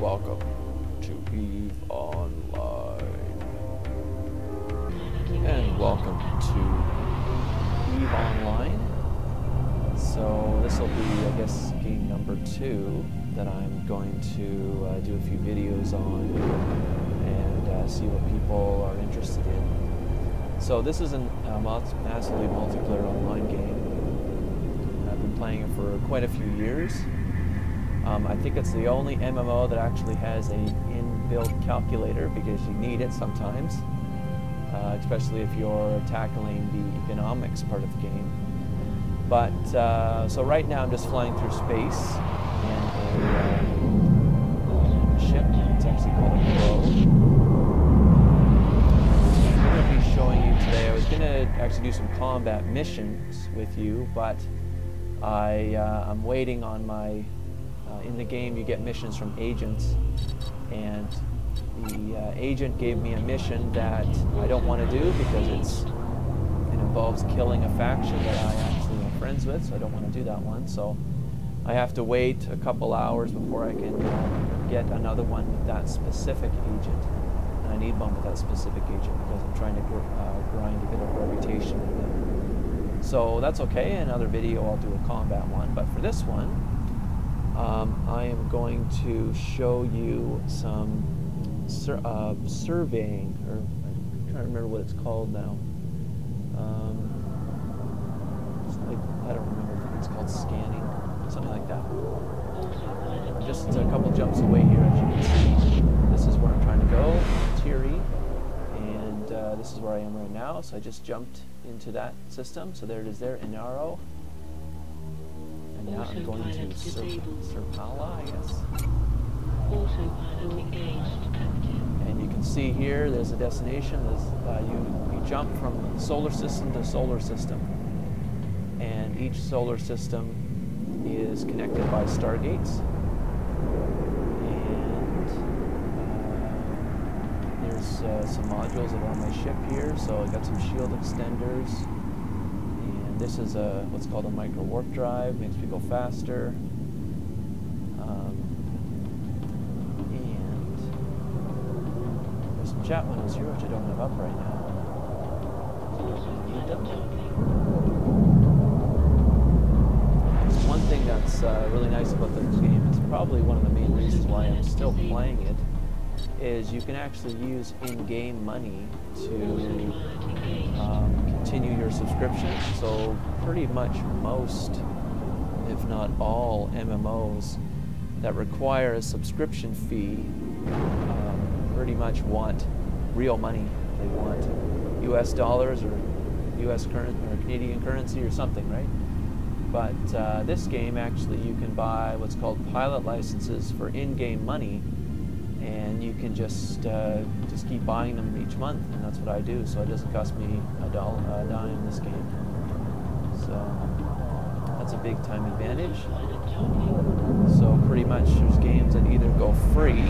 Welcome to EVE Online. And welcome to EVE Online. So this will be, I guess, game number 2 that I'm going to do a few videos on and see what people are interested in. So this is a massively multiplayer online game. I've been playing it for quite a few years. I think it's the only MMO that actually has an inbuilt calculator because you need it sometimes, especially if you're tackling the economics part of the game. But so right now I'm just flying through space in a ship. It's actually called a Crow. I'm going to be showing you today. I was going to actually do some combat missions with you, but I'm waiting on my. In the game, you get missions from agents, and the agent gave me a mission that I don't want to do because it involves killing a faction that I actually am friends with, so I don't want to do that one. So I have to wait a couple hours before I can get another one with that specific agent. And I need one with that specific agent because I'm trying to grind a bit of reputation with them. So that's okay. In another video, I'll do a combat one, but for this one, I am going to show you some surveying, or I'm trying to remember what it's called now. I don't remember if it's called scanning, something like that. Just a couple jumps away here, as you can see. This is where I'm trying to go, Thierry, and this is where I am right now. So I just jumped into that system. So there it is there, Inaro. And now I'm going to Serpala, I guess. Autopilot engaged. And you can see here, there's a destination. There's, you jump from solar system to solar system. And each solar system is connected by stargates. And there's some modules that are on my ship here. So I got some shield extenders. This is what's called a micro warp drive, makes me go faster. And there's some chat windows here, which I don't have up right now. Need them. There's one thing that's really nice about this game, it's probably one of the main reasons why I'm still playing it, is you can actually use in-game money to continue your subscription. So pretty much most, if not all, MMOs that require a subscription fee pretty much want real money. They want US dollars or US currency or Canadian currency or something, right? But this game, actually, you can buy what's called pilot licenses for in-game money, and you can just keep buying them each month, and that's what I do. So it doesn't cost me a dime in this game. So that's a big time advantage. So pretty much there's games that either go free,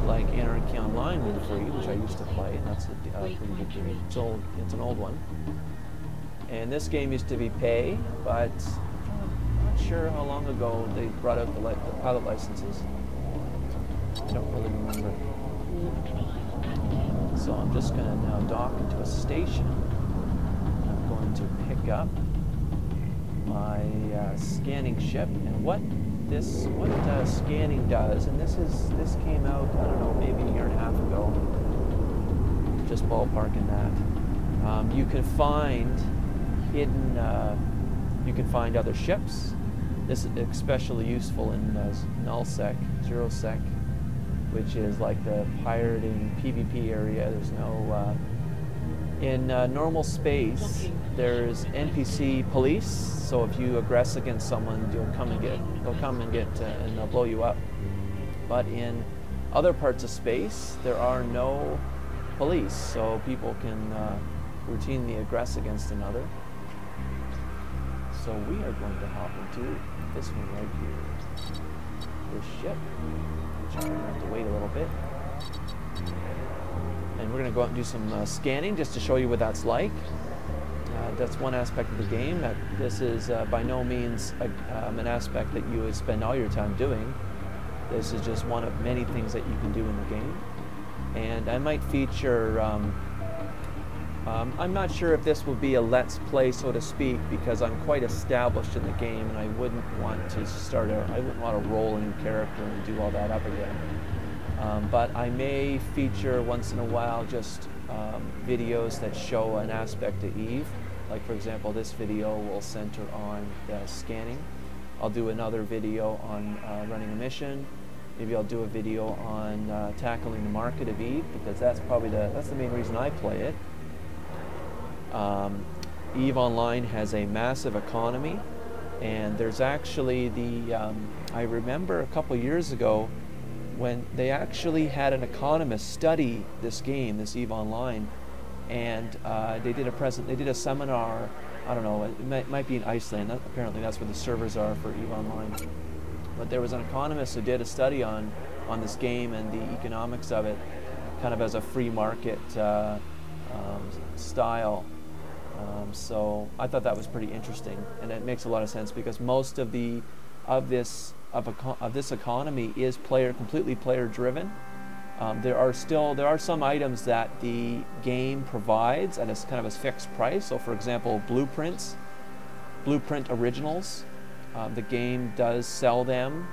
like Anarchy Online went free, which I used to play, and that's a pretty good game. It's an old one. And this game used to be pay, but I'm not sure how long ago they brought out the pilot licenses. I don't really remember. So I'm just going to now dock into a station. I'm going to pick up my scanning ship, and what scanning does, and this came out, I don't know, maybe a year and a half ago, just ballparking that. You can find hidden, you can find other ships. This is especially useful in nullsec, zerosec, which is like the pirating PvP area. There's no in normal space. There's NPC police. So if you aggress against someone, they'll come and they'll blow you up. But in other parts of space, there are no police, so people can routinely aggress against another. So we are going to hop into this one right here. This ship. I'm going to have to wait a little bit. And we're going to go out and do some scanning just to show you what that's like. That's one aspect of the game. This is by no means an aspect that you would spend all your time doing. This is just one of many things that you can do in the game. And I might feature, I'm not sure if this will be a let's play, so to speak, because I'm quite established in the game and I wouldn't want to I wouldn't want to roll a new character and do all that up again. But I may feature once in a while just videos that show an aspect of Eve. Like, for example, this video will center on the scanning. I'll do another video on running a mission. Maybe I'll do a video on tackling the market of Eve, because that's probably that's the main reason I play it. Eve Online has a massive economy, and there's actually I remember a couple years ago when they actually had an economist study this game, this Eve Online, and they did a seminar. I don't know, it might be in Iceland. Apparently that's where the servers are for EVE Online. But there was an economist who did a study on this game and the economics of it, kind of as a free market style. So I thought that was pretty interesting, and it makes a lot of sense because most of this economy is completely player driven. There are some items that the game provides at a kind of a fixed price. So, for example, blueprint originals, the game does sell them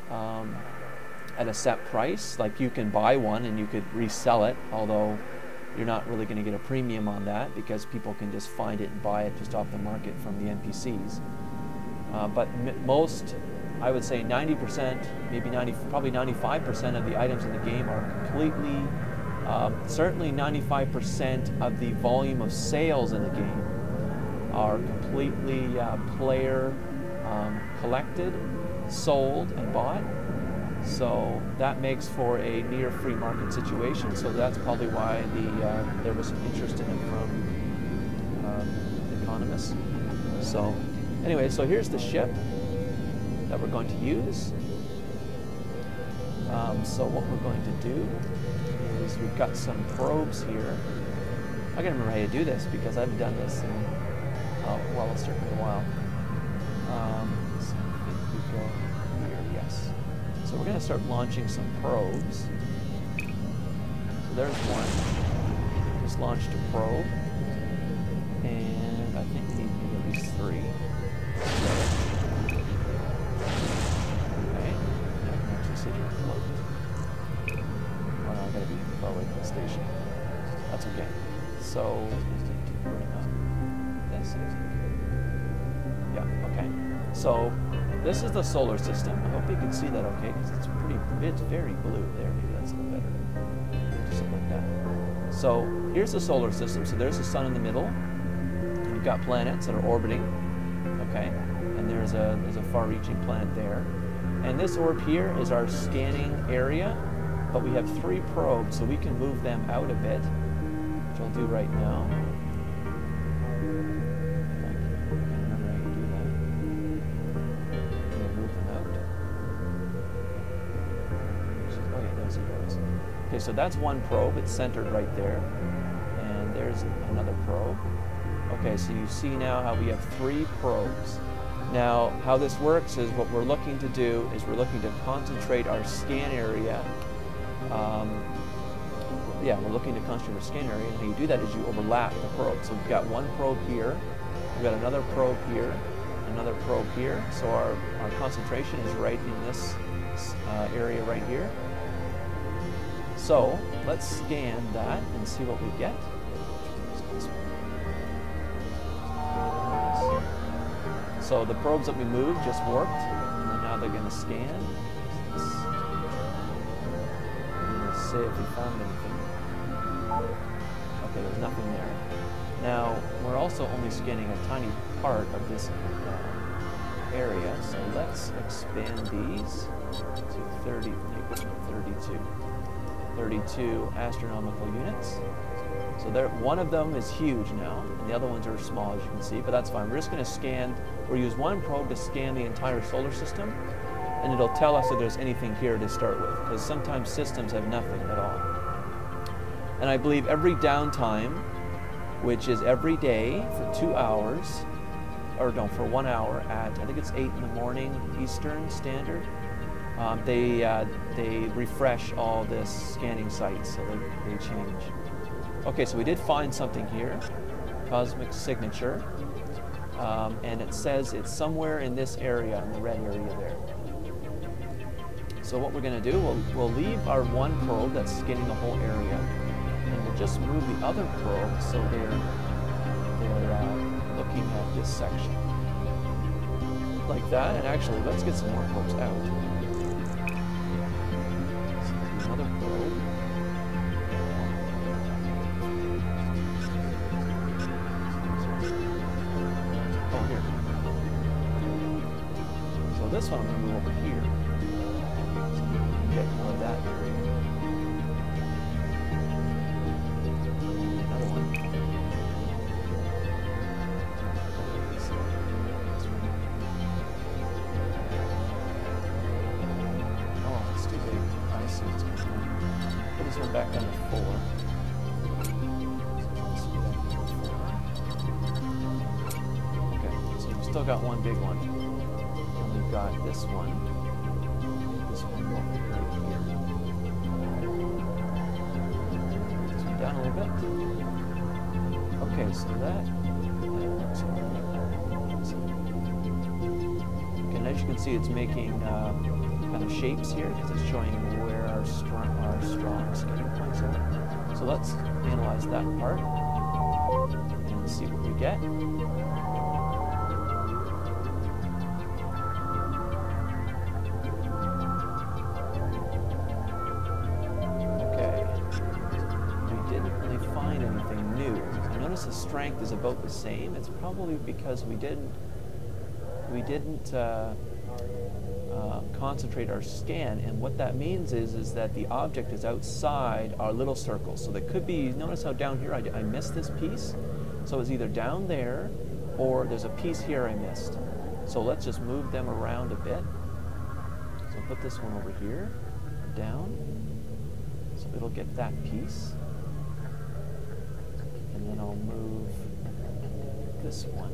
at a set price. Like, you can buy one and you could resell it, although you're not really going to get a premium on that because people can just find it and buy it just off the market from the NPCs. But most, I would say 90%, maybe probably 95% of the items in the game are completely, certainly 95% of the volume of sales in the game are completely player collected, sold, and bought. So that makes for a near free market situation. So that's probably why there was some interest in it from economists. So anyway, so here's the ship that we're going to use. So what we're going to do is we've got some probes here. I gotta remember how to do this because I haven't done this in it's certainly a while. So I think we go here, yes. So we're gonna start launching some probes. So there's one. Just launched a probe, and I think we need maybe at least 3. I gotta be far away from the station. That's okay. So, this. Yeah, okay. So, this is the solar system. I hope you can see that okay, because it's very blue there. Maybe that's a little better. Just something like that. So, here's the solar system. So, there's the sun in the middle. And you've got planets that are orbiting. Okay. And there's a far-reaching planet there. And this orb here is our scanning area, but we have 3 probes, so we can move them out a bit, which I'll do right now. I can't remember how you do that. I'm going to move them out. Oh yeah, there's it goes. Okay, so that's one probe. It's centered right there. And there's another probe. Okay, so you see now how we have 3 probes. Now, how this works is what we're looking to do is we're looking to concentrate our scan area. We're looking to concentrate our scan area, and how you do that is you overlap the probes. So we've got one probe here, we've got another probe here, another probe here. So our concentration is right in this area right here. So let's scan that and see what we get. So the probes that we moved just warped, and now they're going to scan. Let's see if we found anything. Okay, there's nothing there. Now, we're also only scanning a tiny part of this area, so let's expand these to 32 astronomical units. So there, one of them is huge now, and the other ones are small, as you can see, but that's fine. We're just going to scan, we'll use one probe to scan the entire solar system, and it'll tell us if there's anything here to start with, because sometimes systems have nothing at all. And I believe every downtime, which is every day for 2 hours, or no, for 1 hour at, I think it's 8 in the morning Eastern Standard, They refresh all this scanning sites, so they change. Okay, so we did find something here, cosmic signature, and it says it's somewhere in this area, in the red area there. So what we're going to do, we'll leave our one probe that's scanning the whole area, and we'll just move the other probe so they're looking at this section. Like that, and actually, let's get some more probes out. So another probe. Oh, here. So this one I'm going to move over here. So we can get more of that area. Another one. Oh, it's too big. I see what's going on. Put this one back down to 4. Still got one big one. And we've got this one. This one over here. This one down a little bit. Okay, so that looks okay, and as you can see, it's making kind of shapes here because it's showing where our strong scanning points are. So let's analyze that part and see what we get. The strength is about the same. It's probably because we didn't concentrate our scan, and what that means is that the object is outside our little circle. So there could be, notice how down here I missed this piece, so it's either down there or there's a piece here I missed. So let's just move them around a bit. So put this one over here, down, so it'll get that piece. And then I'll move this one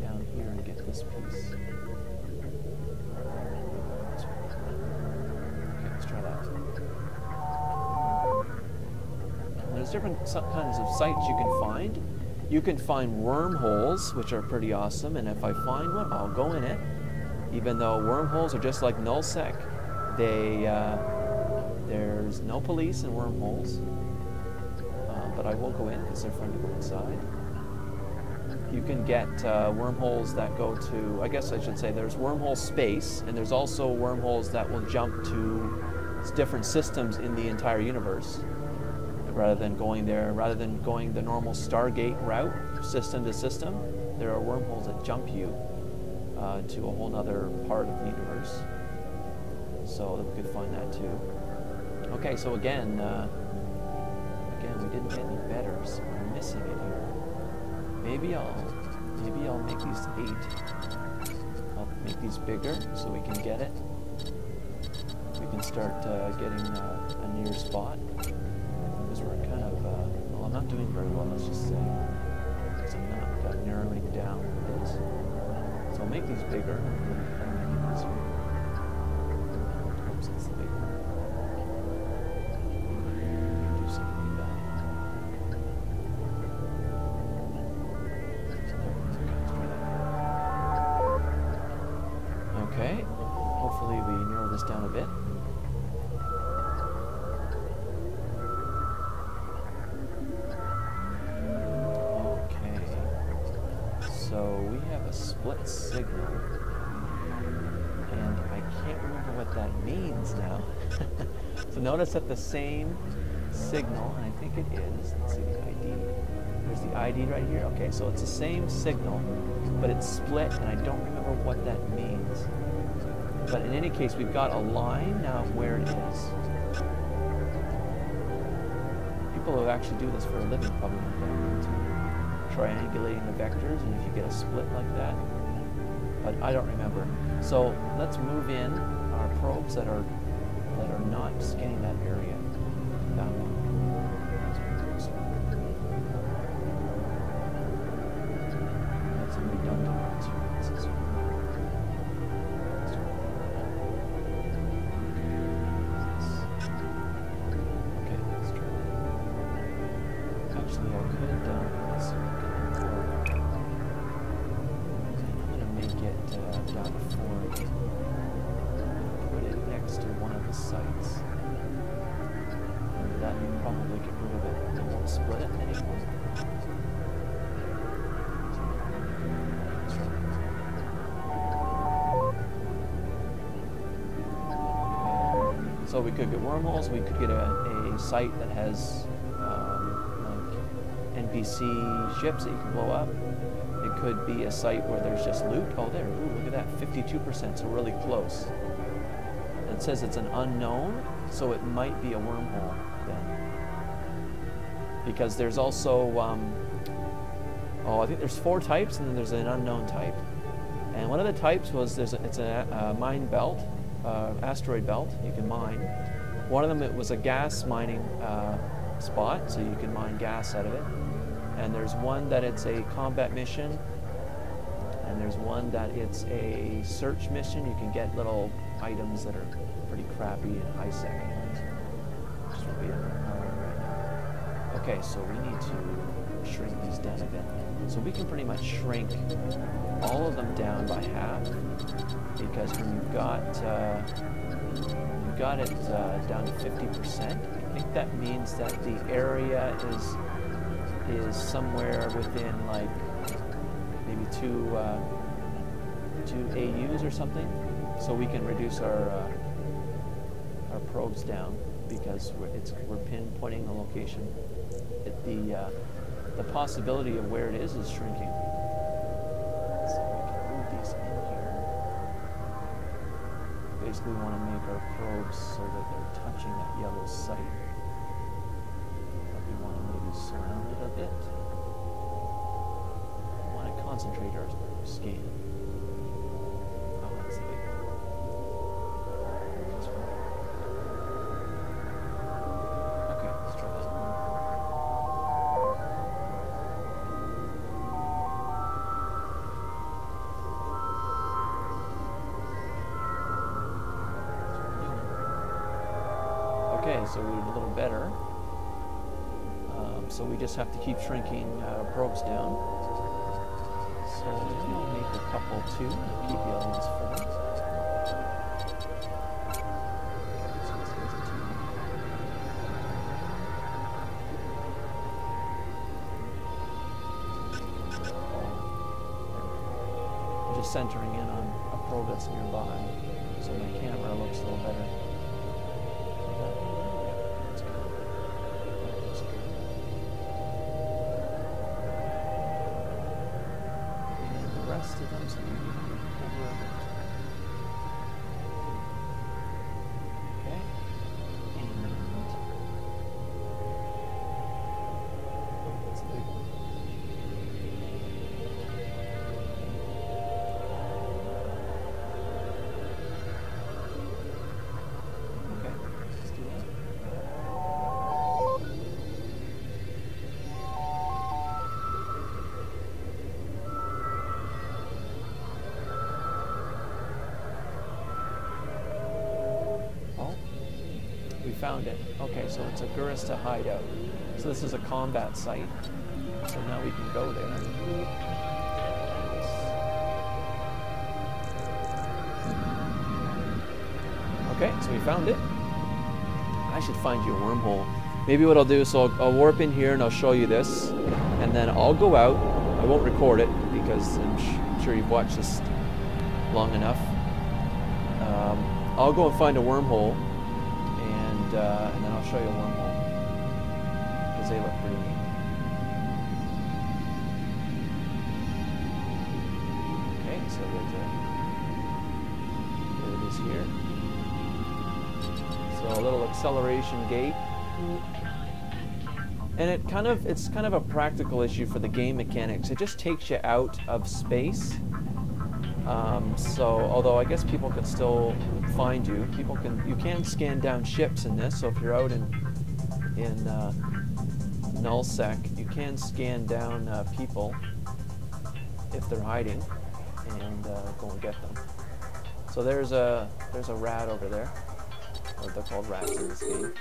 down here and get this piece. Okay, let's try that. And there's different kinds of sites you can find. You can find wormholes, which are pretty awesome, and if I find one, I'll go in it. Even though wormholes are just like nullsec, there's no police in wormholes. But I will go in because they're fun to go inside. You can get wormholes that go to, I guess I should say, there's wormhole space, and there's also wormholes that will jump to different systems in the entire universe. Rather than going the normal Stargate route, system to system, there are wormholes that jump you to a whole other part of the universe. So we could find that too. Okay, so again, we didn't get any better, so we're missing it here. Maybe I'll make these 8. I'll make these bigger so we can get it. We can start getting a near spot. Because we're kind of, well, I'm not doing very well, let's just say. Because I'm not narrowing down with this. So I'll make these bigger. Oops, that's the big one. Do something like that. Okay, hopefully we narrow this down a bit. So we have a split signal, and I can't remember what that means now. So notice that the same signal, and I think it is, let's see the ID. There's the ID right here. Okay, so it's the same signal, but it's split, and I don't remember what that means. But in any case, we've got a line now of where it is. People who actually do this for a living probably know that too. Triangulating the vectors, and if you get a split like that, but I don't remember. So let's move in our probes that are not scanning that area. That one. That's some redundant ones here. the sites. That you probably get rid of it. It won't split it anymore. So we could get wormholes, we could get a site that has like NPC ships that you can blow up. It could be a site where there's just loot. Oh, there, ooh, look at that, 52%, so really close. And it says it's an unknown, so it might be a wormhole then. Because there's also, oh, I think there's 4 types, and then there's an unknown type. And one of the types was, it's a mine belt. Asteroid belt you can mine. One of them, it was a gas mining spot, so you can mine gas out of it. And there's one that it's a combat mission, and there's one that it's a search mission. You can get little items that are pretty crappy and high sec. Just won't be right now. Okay, so we need to shrink these down a bit. So we can pretty much shrink all of them down by half, because when you've got it down to 50%, I think that means that the area is somewhere within like maybe two AUs or something. So we can reduce our probes down because we're pinpointing the location. The possibility of where it is shrinking. So we can move these in here. Basically, we want to make our probes so that they're touching that yellow site. But we want to maybe surround it a bit. We want to concentrate our scan. Oh, that's the big one. Okay, let's try that one. Okay, so we did a little better. So we just have to keep shrinking probes down. So we'll make a couple too, keep the other ones full. I'm just centering in on a probe that's nearby, so my camera looks a little better. To them so you can over a bit. Okay. And oh, that's a big one. Okay, let's do that. We found it. Okay, so it's a Gurista hideout. So this is a combat site. So now we can go there. Okay, so we found it. I should find you a wormhole. Maybe what I'll do is I'll warp in here and I'll show you this. And then I'll go out. I won't record it because I'm sure you've watched this long enough. I'll go and find a wormhole. And then I'll show you a wormhole, because they look pretty neat. Okay, so there it is here. So a little acceleration gate. And it's kind of a practical issue for the game mechanics. It just takes you out of space. So although I guess people can still find you, you can scan down ships in this. So if you're out in nullsec, you can scan down people if they're hiding and go and get them. So there's a rat over there. Or they're called rats in this game.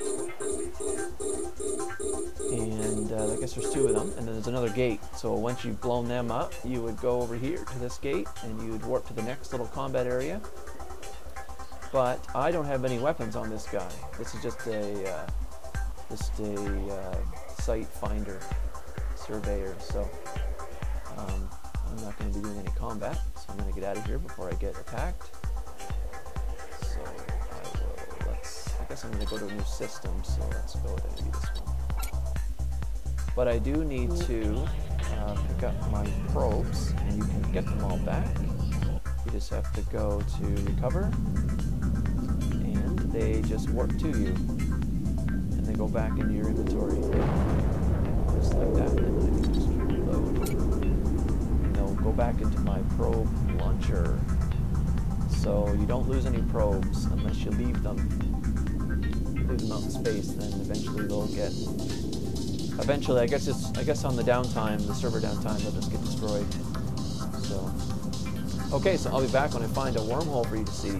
And I guess there's 2 of them, and then there's another gate. So once you've blown them up, you would go over here to this gate, and you would warp to the next little combat area. but I don't have any weapons on this guy. This is just a site finder, surveyor. So I'm not going to be doing any combat. So I'm going to get out of here before I get attacked. So I guess I'm going to go to a new system. So let's go to maybe this one. But I do need to pick up my probes, and you can get them all back. You just have to go to recover, and they just warp to you, and they go back into your inventory, just like that. And then I can just reload, and they'll go back into my probe launcher. So you don't lose any probes unless you leave them out in space. Then eventually they'll get. Eventually, I guess on the downtime, the server downtime, they'll just get destroyed. So, okay, so I'll be back when I find a wormhole for you to see.